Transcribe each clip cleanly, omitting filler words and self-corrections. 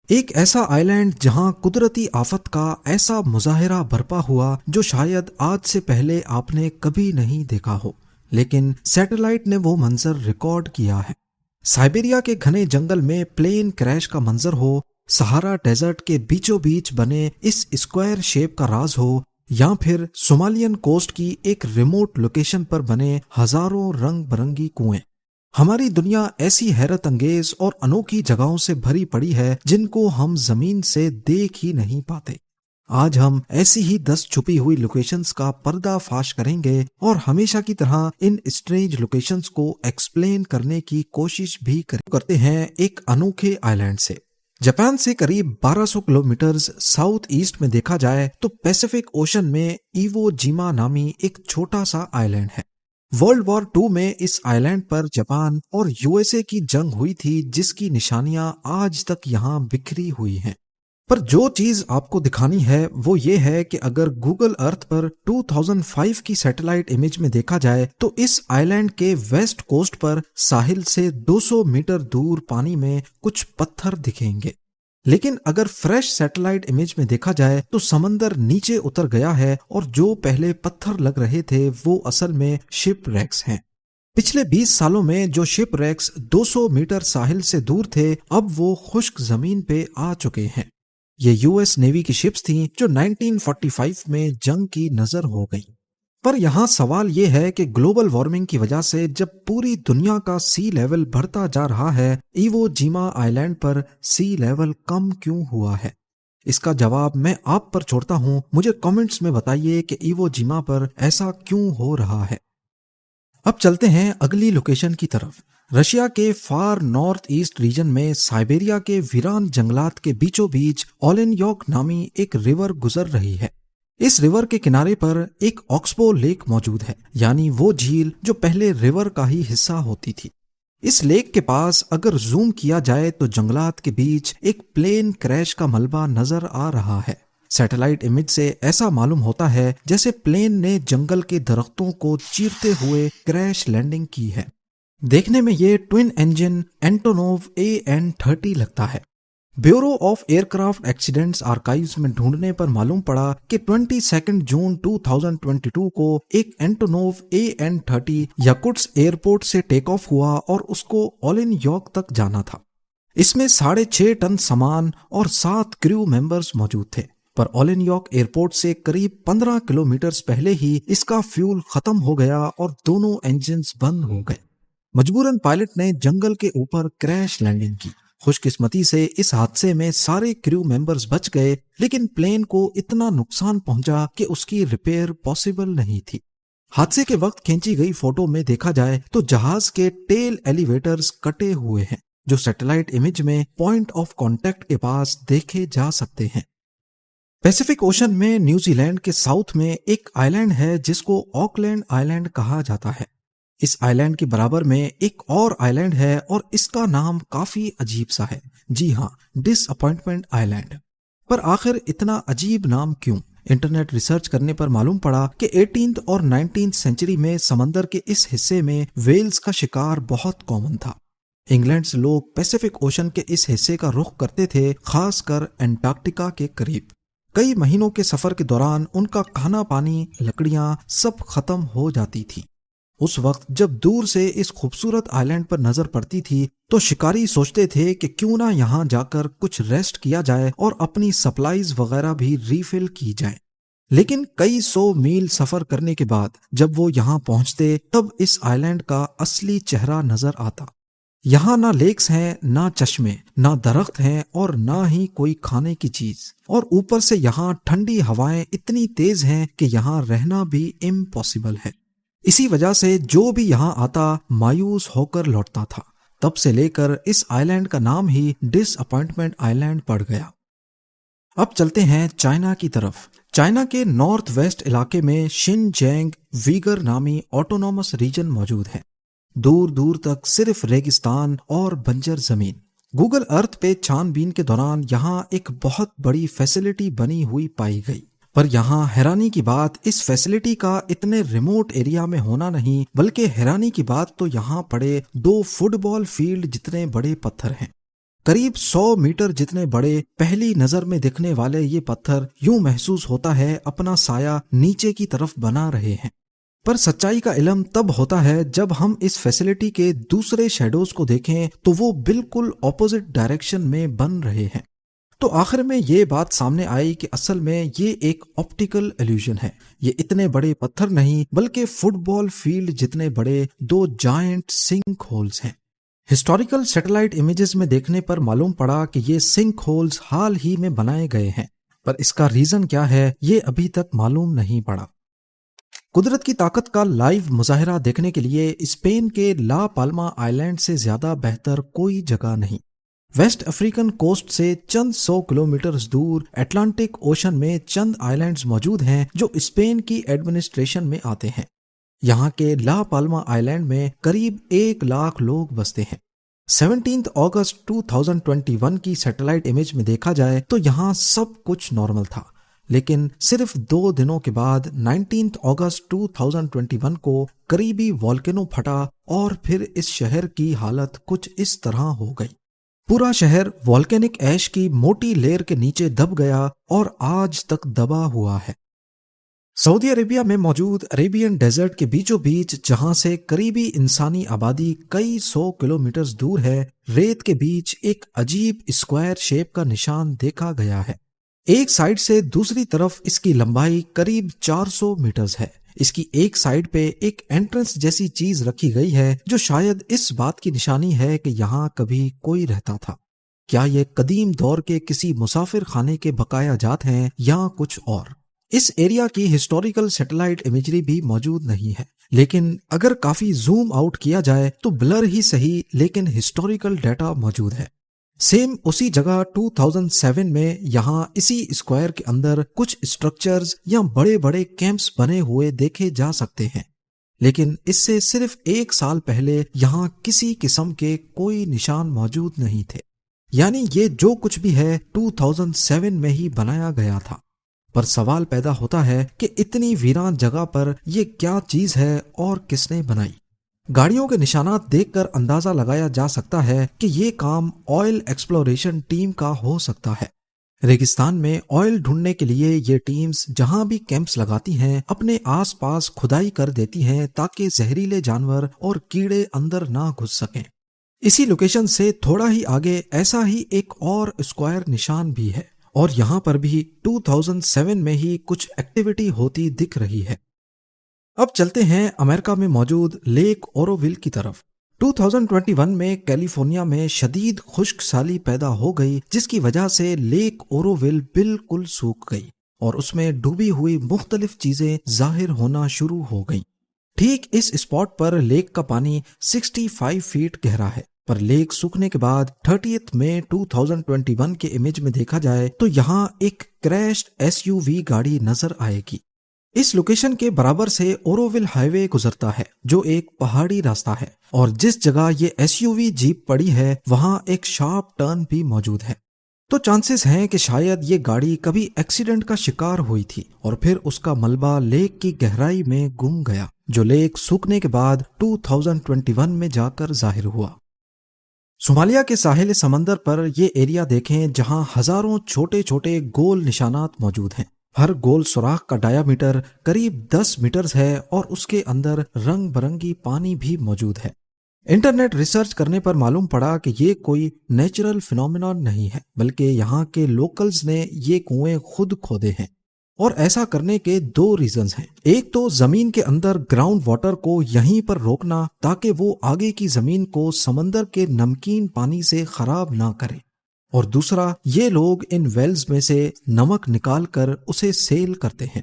ایک ایسا آئی لینڈ جہاں قدرتی آفت کا ایسا مظاہرہ برپا ہوا جو شاید آج سے پہلے آپ نے کبھی نہیں دیکھا ہو، لیکن سیٹلائٹ نے وہ منظر ریکارڈ کیا ہے۔ سائبیریا کے گھنے جنگل میں پلین کریش کا منظر ہو، سہارا ڈیزرٹ کے بیچوں بیچ بنے اس اسکوائر شیپ کا راز ہو، یا پھر صومالین کوسٹ کی ایک ریموٹ لوکیشن پر بنے ہزاروں رنگ برنگی کنویں، ہماری دنیا ایسی حیرت انگیز اور انوکھی جگہوں سے بھری پڑی ہے جن کو ہم زمین سے دیکھ ہی نہیں پاتے۔ آج ہم ایسی ہی 10 چھپی ہوئی لوکیشنز کا پردہ فاش کریں گے اور ہمیشہ کی طرح ان اسٹرینج لوکیشنز کو ایکسپلین کرنے کی کوشش بھی کرتے ہیں ایک انوکھے آئی لینڈ سے۔ جاپان سے قریب 1200 کلومیٹرز ساؤتھ ایسٹ میں دیکھا جائے تو پیسیفک اوشن میں ایوو جیما نامی ایک چھوٹا سا آئی لینڈ ہے۔ ورلڈ وار 2 میں اس آئی لینڈ پر جاپان اور USA کی جنگ ہوئی تھی، جس کی نشانیاں آج تک یہاں بکھری ہوئی ہیں۔ پر جو چیز آپ کو دکھانی ہے وہ یہ ہے کہ اگر گوگل ارتھ پر 2005 کی سیٹلائٹ امیج میں دیکھا جائے تو اس آئی لینڈ کے ویسٹ کوسٹ پر ساحل سے 200 میٹر دور پانی میں کچھ پتھر دکھیں گے، لیکن اگر فریش سیٹلائٹ امیج میں دیکھا جائے تو سمندر نیچے اتر گیا ہے اور جو پہلے پتھر لگ رہے تھے وہ اصل میں شپ ریکس ہیں۔ پچھلے 20 سالوں میں جو شپ ریکس 200 میٹر ساحل سے دور تھے اب وہ خشک زمین پہ آ چکے ہیں۔ یہ US نیوی کی شپس تھیں جو 1945 میں جنگ کی نظر ہو گئیں۔ پر یہاں سوال یہ ہے کہ گلوبل وارمنگ کی وجہ سے جب پوری دنیا کا سی لیول بڑھتا جا رہا ہے، ایوو جیما آئی لینڈ پر سی لیول کم کیوں ہوا ہے؟ اس کا جواب میں آپ پر چھوڑتا ہوں، مجھے کامنٹس میں بتائیے کہ ایوو جیما پر ایسا کیوں ہو رہا ہے۔ اب چلتے ہیں اگلی لوکیشن کی طرف۔ رشیا کے فار نارتھ ایسٹ ریجن میں سائبیریا کے ویران جنگلات کے بیچوں بیچ اولینیوک نامی ایک ریور گزر رہی ہے۔ اس ریور کے کنارے پر ایک آکسبو لیک موجود ہے، یعنی وہ جھیل جو پہلے ریور کا ہی حصہ ہوتی تھی۔ اس لیک کے پاس اگر زوم کیا جائے تو جنگلات کے بیچ ایک پلین کریش کا ملبہ نظر آ رہا ہے۔ سیٹلائٹ امیج سے ایسا معلوم ہوتا ہے جیسے پلین نے جنگل کے درختوں کو چیرتے ہوئے کریش لینڈنگ کی ہے۔ دیکھنے میں یہ ٹوین انجن اینٹونوو AN-30 لگتا ہے۔ Bureau of aircraft accidents archives میں ڈھونڈنے پر معلوم پڑا کہ 22 جون 2022 کو ایک اینٹونوو AN-30 یاکوٹسک ایئرپورٹ سے ٹیک آف ہوا اور اس کو اولینیوک تک جانا تھا۔ اس میں 6.5 ٹن سامان اور 7 کریو ممبرز موجود تھے، پر اولینیوک ایئرپورٹ سے قریب 15 کلومیٹرز پہلے ہی اس کا فیول ختم ہو گیا اور دونوں انجنز بند ہو گئے۔ مجبوراً پائلٹ نے جنگل کے اوپر کریش لینڈنگ کی۔ خوش قسمتی سے اس حادثے میں سارے کریو ممبرز بچ گئے، لیکن پلین کو اتنا نقصان پہنچا کہ اس کی ریپیئر پاسبل نہیں تھی۔ حادثے کے وقت کھینچی گئی فوٹو میں دیکھا جائے تو جہاز کے ٹیل ایلیویٹرز کٹے ہوئے ہیں، جو سیٹلائٹ امیج میں پوائنٹ آف کانٹیکٹ کے پاس دیکھے جا سکتے ہیں۔ پیسیفک اوشن میں نیوزی لینڈ کے ساؤتھ میں ایک آئی لینڈ ہے جس کو آکلینڈ آئی لینڈ کہا جاتا ہے۔ اس آئی لینڈ کے برابر میں ایک اور آئی لینڈ ہے اور اس کا نام کافی عجیب سا ہے، جی ہاں، ڈس اپوائنٹمنٹ آئی لینڈ۔ پر آخر اتنا عجیب نام کیوں؟ انٹرنیٹ ریسرچ کرنے پر معلوم پڑا کہ 18 اور 19 سینچری میں سمندر کے اس حصے میں ویلز کا شکار بہت کامن تھا۔ انگلینڈ سے لوگ پیسیفک اوشن کے اس حصے کا رخ کرتے تھے، خاص کر انٹارکٹیکا کے قریب۔ کئی مہینوں کے سفر کے دوران ان کا کھانا پانی، لکڑیاں سب ختم ہو جاتی تھی۔ اس وقت جب دور سے اس خوبصورت آئی لینڈ پر نظر پڑتی تھی تو شکاری سوچتے تھے کہ کیوں نہ یہاں جا کر کچھ ریسٹ کیا جائے اور اپنی سپلائیز وغیرہ بھی ریفل کی جائیں۔ لیکن کئی 100 میل سفر کرنے کے بعد جب وہ یہاں پہنچتے تب اس آئی لینڈ کا اصلی چہرہ نظر آتا۔ یہاں نہ لیکس ہیں، نہ چشمے، نہ درخت ہیں اور نہ ہی کوئی کھانے کی چیز، اور اوپر سے یہاں ٹھنڈی ہوائیں اتنی تیز ہیں کہ یہاں رہنا بھی امپاسبل ہے۔ اسی وجہ سے جو بھی یہاں آتا مایوس ہو کر لوٹتا تھا۔ تب سے لے کر اس آئی لینڈ کا نام ہی ڈس اپوائنٹمنٹ آئی لینڈ پڑ گیا۔ اب چلتے ہیں چائنا کی طرف۔ چائنا کے نارتھ ویسٹ علاقے میں شن جینگ ویگر نامی آٹونومس ریجن موجود ہے۔ دور دور تک صرف ریگستان اور بنجر زمین۔ گوگل ارتھ پہ چھان بین کے دوران یہاں ایک بہت بڑی فیسلٹی بنی ہوئی پائی گئی، پر یہاں حیرانی کی بات اس فیسلٹی کا اتنے ریموٹ ایریا میں ہونا نہیں، بلکہ حیرانی کی بات تو یہاں پڑے 2 فٹ بال فیلڈ جتنے بڑے پتھر ہیں۔ قریب 100 میٹر جتنے بڑے، پہلی نظر میں دکھنے والے یہ پتھر یوں محسوس ہوتا ہے اپنا سایہ نیچے کی طرف بنا رہے ہیں۔ پر سچائی کا علم تب ہوتا ہے جب ہم اس فیسلٹی کے دوسرے شیڈوز کو دیکھیں تو وہ بالکل اپوزٹ ڈائریکشن میں بن رہے ہیں۔ تو آخر میں یہ بات سامنے آئی کہ اصل میں یہ ایک آپٹیکل ایلیوژن ہے۔ یہ اتنے بڑے پتھر نہیں بلکہ فٹ بال فیلڈ جتنے بڑے 2 جائنٹ سنک ہولز ہیں۔ ہسٹوریکل سیٹلائٹ امیجز میں دیکھنے پر معلوم پڑا کہ یہ سنک ہولز حال ہی میں بنائے گئے ہیں، پر اس کا ریزن کیا ہے یہ ابھی تک معلوم نہیں پڑا۔ قدرت کی طاقت کا لائیو مظاہرہ دیکھنے کے لیے اسپین کے لا پالما آئی لینڈ سے زیادہ بہتر کوئی جگہ نہیں۔ ویسٹ افریقن کوسٹ سے چند 100 کلومیٹرز دور اٹلانٹک اوشن میں چند آئی لینڈز موجود ہیں جو اسپین کی ایڈمنسٹریشن میں آتے ہیں۔ یہاں کے لا پالما آئی لینڈ میں قریب 1 لاکھ لوگ بستے ہیں۔ 17 اگست 2021 کی سیٹلائٹ امیج میں دیکھا جائے تو یہاں سب کچھ نارمل تھا، لیکن صرف 2 دنوں کے بعد 19 اگست 2021 کو قریبی والکینو پھٹا اور پھر اس شہر کی حالت کچھ اس طرح ہو گئی۔ پورا شہر والکینک ایش کی موٹی لیئر کے نیچے دب گیا اور آج تک دبا ہوا ہے۔ سعودی عربیہ میں موجود عربین ڈیزرٹ کے بیچوں بیچ، جہاں سے قریبی انسانی آبادی کئی 100 کلومیٹرز دور ہے، ریت کے بیچ ایک عجیب اسکوائر شیپ کا نشان دیکھا گیا ہے۔ ایک سائیڈ سے دوسری طرف اس کی لمبائی قریب 400 میٹرز ہے۔ اس کی ایک سائیڈ پہ ایک انٹرنس جیسی چیز رکھی گئی ہے جو شاید اس بات کی نشانی ہے کہ یہاں کبھی کوئی رہتا تھا۔ کیا یہ قدیم دور کے کسی مسافر خانے کے بقایا جات ہیں یا کچھ اور؟ اس ایریا کی ہسٹوریکل سیٹلائٹ امیجری بھی موجود نہیں ہے، لیکن اگر کافی زوم آؤٹ کیا جائے تو بلر ہی صحیح لیکن ہسٹوریکل ڈیٹا موجود ہے۔ سیم اسی جگہ 2007 میں یہاں اسی اسکوائر کے اندر کچھ اسٹرکچرز یا بڑے بڑے کیمپس بنے ہوئے دیکھے جا سکتے ہیں، لیکن اس سے صرف 1 سال پہلے یہاں کسی قسم کے کوئی نشان موجود نہیں تھے۔ یعنی یہ جو کچھ بھی ہے 2007 میں ہی بنایا گیا تھا۔ پر سوال پیدا ہوتا ہے کہ اتنی ویران جگہ پر یہ کیا چیز ہے اور کس نے بنائی؟ گاڑیوں کے نشانات دیکھ کر اندازہ لگایا جا سکتا ہے کہ یہ کام آئل ایکسپلوریشن ٹیم کا ہو سکتا ہے۔ ریگستان میں آئل ڈھونڈنے کے لیے یہ ٹیمز جہاں بھی کیمپس لگاتی ہیں اپنے آس پاس کھدائی کر دیتی ہیں تاکہ زہریلے جانور اور کیڑے اندر نہ گھس سکیں۔ اسی لوکیشن سے تھوڑا ہی آگے ایسا ہی ایک اور اسکوائر نشان بھی ہے، اور یہاں پر بھی 2007 میں ہی کچھ ایکٹیویٹی ہوتی دکھ رہی ہے۔ اب چلتے ہیں امریکہ میں موجود لیک اوروول کی طرف۔ 2021 میں کیلیفورنیا میں شدید خشک سالی پیدا ہو گئی، جس کی وجہ سے لیک اوروول بالکل سوکھ گئی اور اس میں ڈوبی ہوئی مختلف چیزیں ظاہر ہونا شروع ہو گئیں۔ ٹھیک اس اسپاٹ پر لیک کا پانی 65 فیٹ گہرا ہے، پر لیک سوکھنے کے بعد 30 مئی 2021 کے امیج میں دیکھا جائے تو یہاں ایک کریشڈ SUV گاڑی نظر آئے گی۔ اس لوکیشن کے برابر سے اوروول ہائی وے گزرتا ہے جو ایک پہاڑی راستہ ہے، اور جس جگہ یہ SUV جیپ پڑی ہے وہاں ایک شارپ ٹرن بھی موجود ہے۔ تو چانسز ہیں کہ شاید یہ گاڑی کبھی ایکسیڈنٹ کا شکار ہوئی تھی اور پھر اس کا ملبہ لیک کی گہرائی میں گم گیا، جو لیک سوکھنے کے بعد 2021 میں جا کر ظاہر ہوا۔ صومالیہ کے ساحل سمندر پر یہ ایریا دیکھیں جہاں ہزاروں چھوٹے چھوٹے گول نشانات موجود ہیں۔ ہر گول سوراخ کا ڈایا میٹر قریب 10 میٹرز ہے اور اس کے اندر رنگ برنگی پانی بھی موجود ہے۔ انٹرنیٹ ریسرچ کرنے پر معلوم پڑا کہ یہ کوئی نیچرل فینومینون نہیں ہے، بلکہ یہاں کے لوکلز نے یہ کنویں خود کھودے ہیں، اور ایسا کرنے کے 2 ریزنز ہیں۔ ایک تو زمین کے اندر گراؤنڈ واٹر کو یہیں پر روکنا تاکہ وہ آگے کی زمین کو سمندر کے نمکین پانی سے خراب نہ کرے، اور دوسرا یہ لوگ ان ویلز میں سے نمک نکال کر اسے سیل کرتے ہیں۔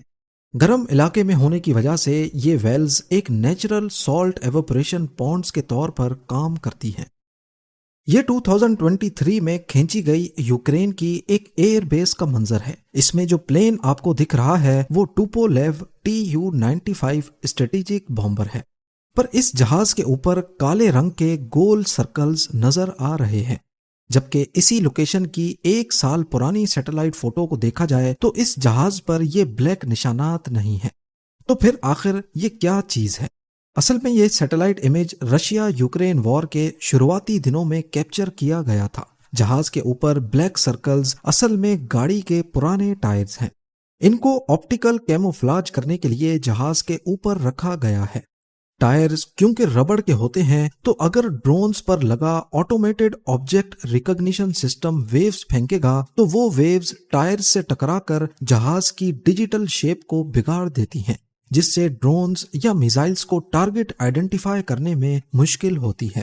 گرم علاقے میں ہونے کی وجہ سے یہ ویلز ایک نیچرل سالٹ ایوپریشن پونڈز کے طور پر کام کرتی ہیں۔ یہ 2023 میں کھینچی گئی یوکرین کی ایک ایئر بیس کا منظر ہے۔ اس میں جو پلین آپ کو دکھ رہا ہے وہ ٹوپولیو Tu-95 اسٹریٹجک بامبر ہے، پر اس جہاز کے اوپر کالے رنگ کے گول سرکلز نظر آ رہے ہیں، جبکہ اسی لوکیشن کی 1 سال پرانی سیٹلائٹ فوٹو کو دیکھا جائے تو اس جہاز پر یہ بلیک نشانات نہیں ہیں۔ تو پھر آخر یہ کیا چیز ہے؟ اصل میں یہ satellite image Russia Ukraine war کے شروعاتی دنوں میں کیپچر کیا گیا تھا، جہاز کے اوپر بلیک سرکلز اصل میں گاڑی کے پرانے ٹائرز ہیں۔ ان کو آپٹیکل کیموفلاج کرنے کے لیے جہاز کے اوپر رکھا گیا ہے۔ ٹائرز کیونکہ ربڑ کے ہوتے ہیں تو اگر ڈرونز پر لگا automated object recognition system waves پھینکے گا تو وہ ویوز ٹائرز سے ٹکرا کر جہاز کی ڈیجیٹل شیپ کو بگاڑ دیتی ہیں، جس سے ڈرونز یا میزائلز کو ٹارگٹ آئیڈینٹیفائی کرنے میں مشکل ہوتی ہے۔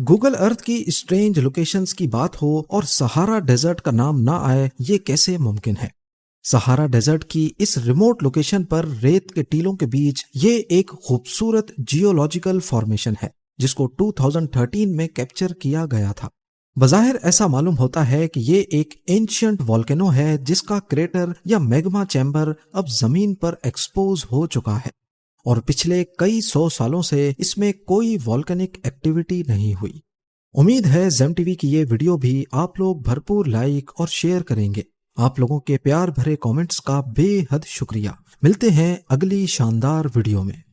گوگل ارتھ کی اسٹرینج لوکیشنز کی بات ہو اور سہارا ڈیزرٹ کا نام نہ آئے، یہ کیسے ممکن ہے؟ سہارا ڈیزرٹ کی اس ریموٹ لوکیشن پر ریت کے ٹیلوں کے بیچ یہ ایک خوبصورت جیولوجیکل فارمیشن ہے جس کو 2013 میں کیپچر کیا گیا تھا۔ بظاہر ایسا معلوم ہوتا ہے کہ یہ ایک اینشینٹ والکینو ہے جس کا کریٹر یا میگما چیمبر اب زمین پر ایکسپوز ہو چکا ہے اور پچھلے کئی 100 سالوں سے اس میں کوئی والکینک ایکٹیویٹی نہیں ہوئی۔ امید ہے زیم ٹی وی کی یہ ویڈیو بھی آپ لوگ بھرپور لائک اور شیئر کریں گے۔ آپ لوگوں کے پیار بھرے کامنٹس کا بے حد شکریہ۔ ملتے ہیں اگلی شاندار ویڈیو میں۔